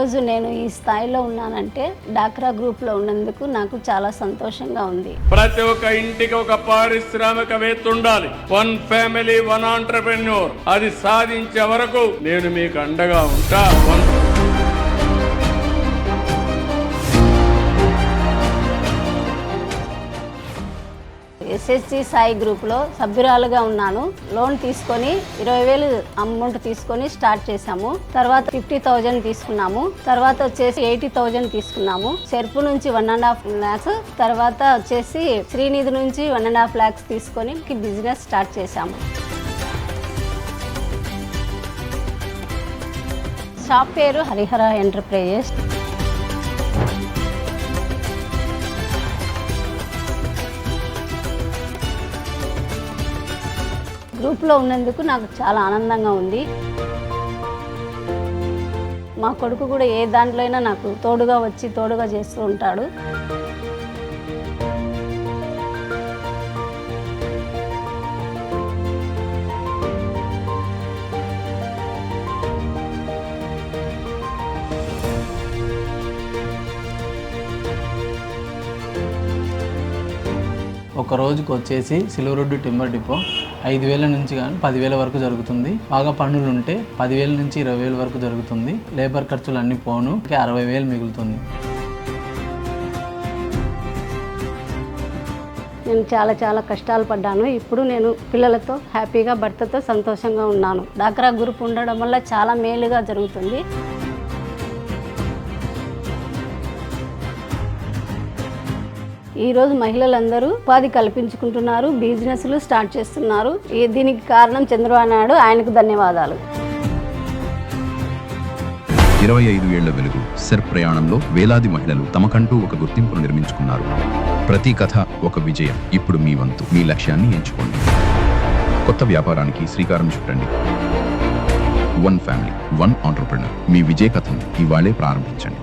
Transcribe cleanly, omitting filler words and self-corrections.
ఈరోజు నేను ఈ స్థాయిలో ఉన్నానంటే డాక్రా గ్రూప్లో ఉన్నందుకు నాకు చాలా సంతోషంగా ఉంది. ప్రతి ఒక్క ఇంటికి ఒక పారిశ్రామికవేత్త ఉండాలి. One family one entrepreneur. అది సాధించే వరకు నేను మీకు అండగా ఉంటా. ఎస్ఎస్జి సాయి గ్రూప్లో సభ్యురాలుగా ఉన్నాను. లోన్ తీసుకొని 20,000 అమౌంట్ తీసుకొని స్టార్ట్ చేశాము. తర్వాత 50,000 తీసుకున్నాము. తర్వాత వచ్చేసి 80,000 తీసుకున్నాము. చెరుపు నుంచి 1.5 lakhs, తర్వాత వచ్చేసి శ్రీనిధి నుంచి 1.5 lakhs తీసుకొని బిజినెస్ స్టార్ట్ చేశాము. షాప్ పేరు హరిహర ఎంటర్ప్రైజెస్. గ్రూప్లో ఉన్నందుకు నాకు చాలా ఆనందంగా ఉంది. మా కొడుకు కూడా ఏ దాంట్లో అయినా నాకు తోడుగా వచ్చి తోడుగా చేస్తూ ఉంటాడు. ఒక రోజుకి వచ్చేసి సిల్వరుడ్డు టింబర్ డిపో 5,000 నుంచి కానీ 10,000 వరకు జరుగుతుంది. బాగా పన్నులు ఉంటే 10,000 నుంచి 20,000 వరకు జరుగుతుంది. లేబర్ ఖర్చులు అన్ని పోను 60,000 మిగులుతుంది. నేను చాలా కష్టాలు పడ్డాను. ఇప్పుడు నేను పిల్లలతో హ్యాపీగా భర్తతో సంతోషంగా ఉన్నాను. డాక్రా గ్రూప్ ఉండడం వల్ల చాలా మేలుగా జరుగుతుంది. ఈరోజు మహిళలందరూ ఉపాధి కల్పించుకుంటున్నారు, బిజినెస్లు స్టార్ట్ చేస్తున్నారు. దీనికి కారణం చంద్రబాబు నాయుడు, ఆయనకు ధన్యవాదాలు. 25 ఏళ్ల వెలుగు సెర్ ప్రయాణంలో వేలాది మహిళలు తమకంటూ ఒక గుర్తింపును నిర్మించుకున్నారు. ప్రతి కథ ఒక విజయం. ఇప్పుడు మీ వంతు. మీ లక్ష్యాన్ని ఎంచుకోండి. కొత్త వ్యాపారానికి శ్రీకారం చుట్టండి. One family one entrepreneur. మీ విజయ కథను ఇవాళే ప్రారంభించండి.